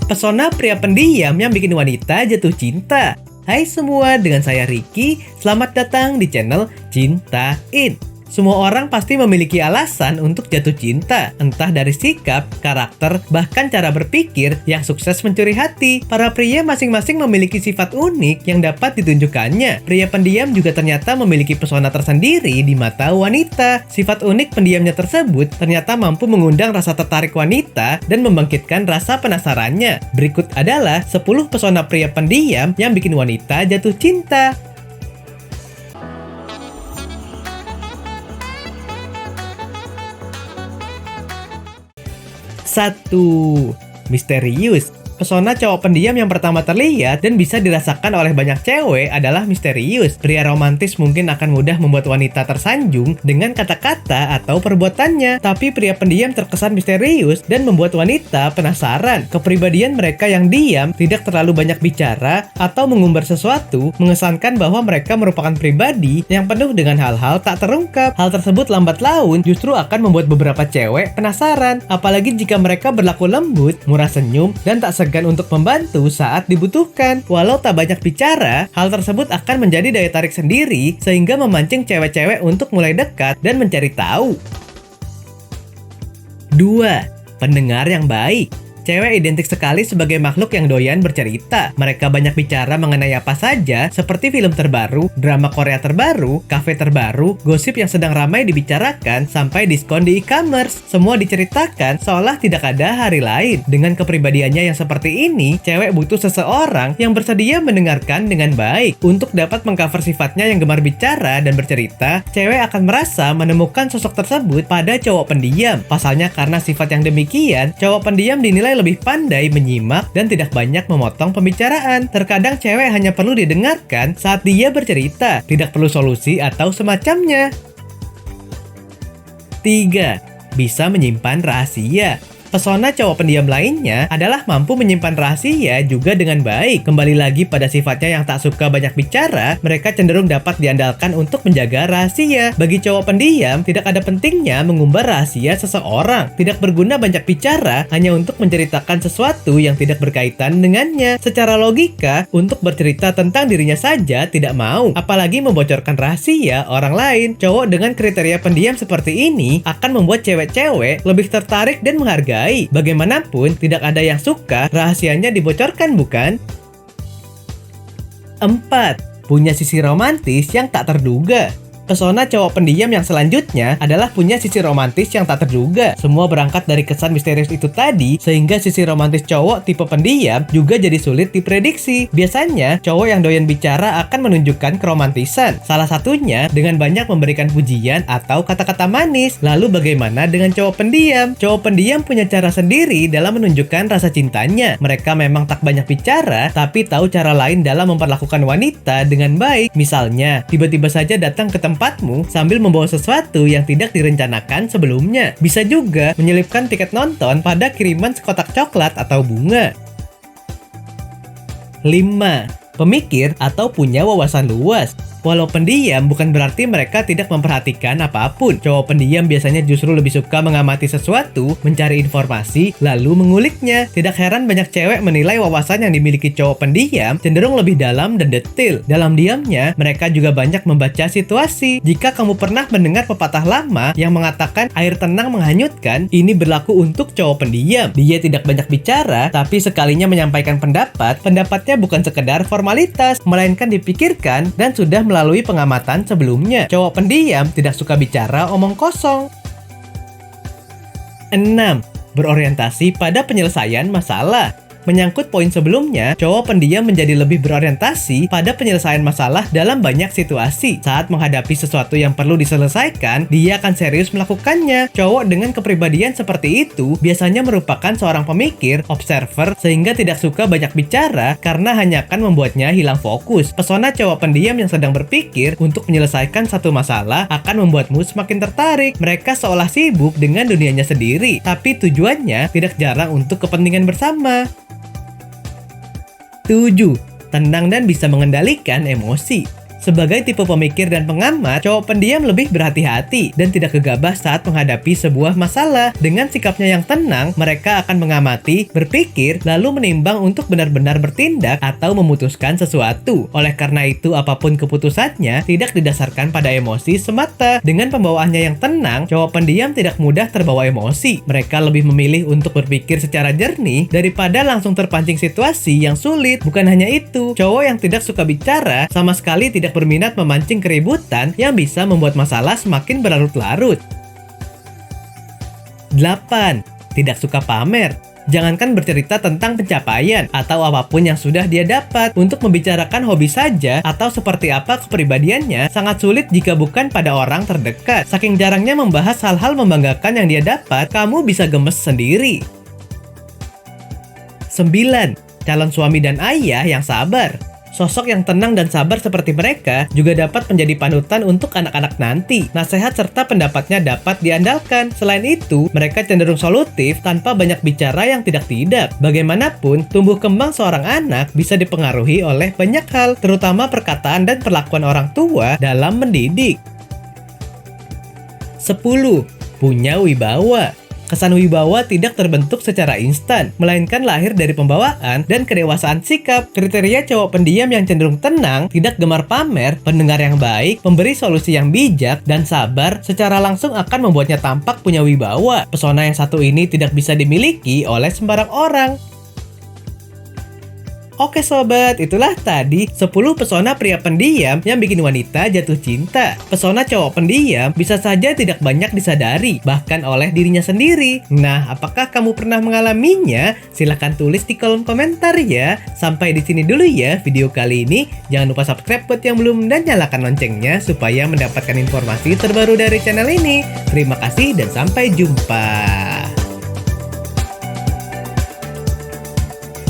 Pesona pria pendiam yang bikin wanita jatuh cinta. Hai semua, dengan saya Ricky. Selamat datang di channel Cintain. Semua orang pasti memiliki alasan untuk jatuh cinta, entah dari sikap, karakter, bahkan cara berpikir yang sukses mencuri hati. Para pria masing-masing memiliki sifat unik yang dapat ditunjukkannya. Pria pendiam juga ternyata memiliki pesona tersendiri di mata wanita. Sifat unik pendiamnya tersebut ternyata mampu mengundang rasa tertarik wanita dan membangkitkan rasa penasarannya. Berikut adalah 10 pesona pria pendiam yang bikin wanita jatuh cinta. 1. Misterius. Pesona cowok pendiam yang pertama terlihat dan bisa dirasakan oleh banyak cewek adalah misterius. Pria romantis mungkin akan mudah membuat wanita tersanjung dengan kata-kata atau perbuatannya. Tapi pria pendiam terkesan misterius dan membuat wanita penasaran. Kepribadian mereka yang diam, tidak terlalu banyak bicara, atau mengumbar sesuatu, mengesankan bahwa mereka merupakan pribadi yang penuh dengan hal-hal tak terungkap. Hal tersebut lambat laun justru akan membuat beberapa cewek penasaran. Apalagi jika mereka berlaku lembut, murah senyum, dan tak segan untuk membantu saat dibutuhkan. Walau tak banyak bicara, hal tersebut akan menjadi daya tarik sendiri sehingga memancing cewek-cewek untuk mulai dekat dan mencari tahu. 2. Pendengar yang baik. Cewek identik sekali sebagai makhluk yang doyan bercerita. Mereka banyak bicara mengenai apa saja, seperti film terbaru, drama Korea terbaru, kafe terbaru, gosip yang sedang ramai dibicarakan, sampai diskon di e-commerce. Semua diceritakan seolah tidak ada hari lain. Dengan kepribadiannya yang seperti ini, cewek butuh seseorang yang bersedia mendengarkan dengan baik. Untuk dapat mengcover sifatnya yang gemar bicara dan bercerita, cewek akan merasa menemukan sosok tersebut pada cowok pendiam. Pasalnya karena sifat yang demikian, cowok pendiam dinilai lebih pandai menyimak dan tidak banyak memotong pembicaraan. Terkadang cewek hanya perlu didengarkan saat dia bercerita, tidak perlu solusi atau semacamnya. 3. Bisa menyimpan rahasia. Pesona cowok pendiam lainnya adalah mampu menyimpan rahasia juga dengan baik. Kembali lagi pada sifatnya yang tak suka banyak bicara, mereka cenderung dapat diandalkan untuk menjaga rahasia. Bagi cowok pendiam, tidak ada pentingnya mengumbar rahasia seseorang. Tidak berguna banyak bicara hanya untuk menceritakan sesuatu yang tidak berkaitan dengannya. Secara logika, untuk bercerita tentang dirinya saja tidak mau, apalagi membocorkan rahasia orang lain. Cowok dengan kriteria pendiam seperti ini akan membuat cewek-cewek lebih tertarik dan menghargai. Bagaimanapun, tidak ada yang suka rahasianya dibocorkan, bukan? 4. Punya sisi romantis yang tak terduga. Pesona cowok pendiam yang selanjutnya adalah punya sisi romantis yang tak terduga. Semua berangkat dari kesan misterius itu tadi, sehingga sisi romantis cowok tipe pendiam juga jadi sulit diprediksi. Biasanya, cowok yang doyan bicara akan menunjukkan keromantisan. Salah satunya dengan banyak memberikan pujian atau kata-kata manis. Lalu bagaimana dengan cowok pendiam? Cowok pendiam punya cara sendiri dalam menunjukkan rasa cintanya. Mereka memang tak banyak bicara, tapi tahu cara lain dalam memperlakukan wanita dengan baik. Misalnya, tiba-tiba saja datang ke tempatmu sambil membawa sesuatu yang tidak direncanakan sebelumnya. Bisa juga menyelipkan tiket nonton pada kiriman sekotak coklat atau bunga. 5. Pemikir atau punya wawasan luas. Walau pendiam, bukan berarti mereka tidak memperhatikan apapun. Cowok pendiam biasanya justru lebih suka mengamati sesuatu, mencari informasi, lalu menguliknya. Tidak heran banyak cewek menilai wawasan yang dimiliki cowok pendiam cenderung lebih dalam dan detail. Dalam diamnya, mereka juga banyak membaca situasi. Jika kamu pernah mendengar pepatah lama yang mengatakan air tenang menghanyutkan, ini berlaku untuk cowok pendiam. Dia tidak banyak bicara, tapi sekalinya menyampaikan pendapat, pendapatnya bukan sekedar formalitas, melainkan dipikirkan dan sudah melalui pengamatan sebelumnya. Cowok pendiam tidak suka bicara omong kosong. 6. Berorientasi pada penyelesaian masalah. Menyangkut poin sebelumnya, cowok pendiam menjadi lebih berorientasi pada penyelesaian masalah dalam banyak situasi. Saat menghadapi sesuatu yang perlu diselesaikan, dia akan serius melakukannya. Cowok dengan kepribadian seperti itu biasanya merupakan seorang pemikir, observer, sehingga tidak suka banyak bicara karena hanya akan membuatnya hilang fokus. Pesona cowok pendiam yang sedang berpikir untuk menyelesaikan satu masalah akan membuatmu semakin tertarik. Mereka seolah sibuk dengan dunianya sendiri, tapi tujuannya tidak jarang untuk kepentingan bersama. 7. Tenang dan bisa mengendalikan emosi. Sebagai tipe pemikir dan pengamat, cowok pendiam lebih berhati-hati dan tidak gegabah saat menghadapi sebuah masalah. Dengan sikapnya yang tenang, mereka akan mengamati, berpikir, lalu menimbang untuk benar-benar bertindak atau memutuskan sesuatu. Oleh karena itu, apapun keputusannya tidak didasarkan pada emosi semata. Dengan pembawaannya yang tenang, cowok pendiam tidak mudah terbawa emosi. Mereka lebih memilih untuk berpikir secara jernih daripada langsung terpancing situasi yang sulit. Bukan hanya itu, cowok yang tidak suka bicara sama sekali tidak berminat memancing keributan yang bisa membuat masalah semakin berlarut-larut. 8. Tidak suka pamer. Jangankan bercerita tentang pencapaian atau apapun yang sudah dia dapat, untuk membicarakan hobi saja atau seperti apa kepribadiannya sangat sulit jika bukan pada orang terdekat. Saking jarangnya membahas hal-hal membanggakan yang dia dapat, kamu bisa gemes sendiri. 9. Calon suami dan ayah yang sabar. Sosok yang tenang dan sabar seperti mereka juga dapat menjadi panutan untuk anak-anak nanti. Nasihat serta pendapatnya dapat diandalkan. Selain itu, mereka cenderung solutif tanpa banyak bicara yang tidak-tidak. Bagaimanapun, tumbuh kembang seorang anak bisa dipengaruhi oleh banyak hal, terutama perkataan dan perlakuan orang tua dalam mendidik. 10. Punya wibawa. Kesan wibawa tidak terbentuk secara instan, melainkan lahir dari pembawaan dan kedewasaan sikap. Kriteria cowok pendiam yang cenderung tenang, tidak gemar pamer, pendengar yang baik, pemberi solusi yang bijak, dan sabar secara langsung akan membuatnya tampak punya wibawa. Pesona yang satu ini tidak bisa dimiliki oleh sembarang orang. Oke sobat, itulah tadi 10 pesona pria pendiam yang bikin wanita jatuh cinta. Pesona cowok pendiam bisa saja tidak banyak disadari, bahkan oleh dirinya sendiri. Nah, apakah kamu pernah mengalaminya? Silahkan tulis di kolom komentar ya. Sampai di sini dulu ya video kali ini. Jangan lupa subscribe buat yang belum dan nyalakan loncengnya supaya mendapatkan informasi terbaru dari channel ini. Terima kasih dan sampai jumpa.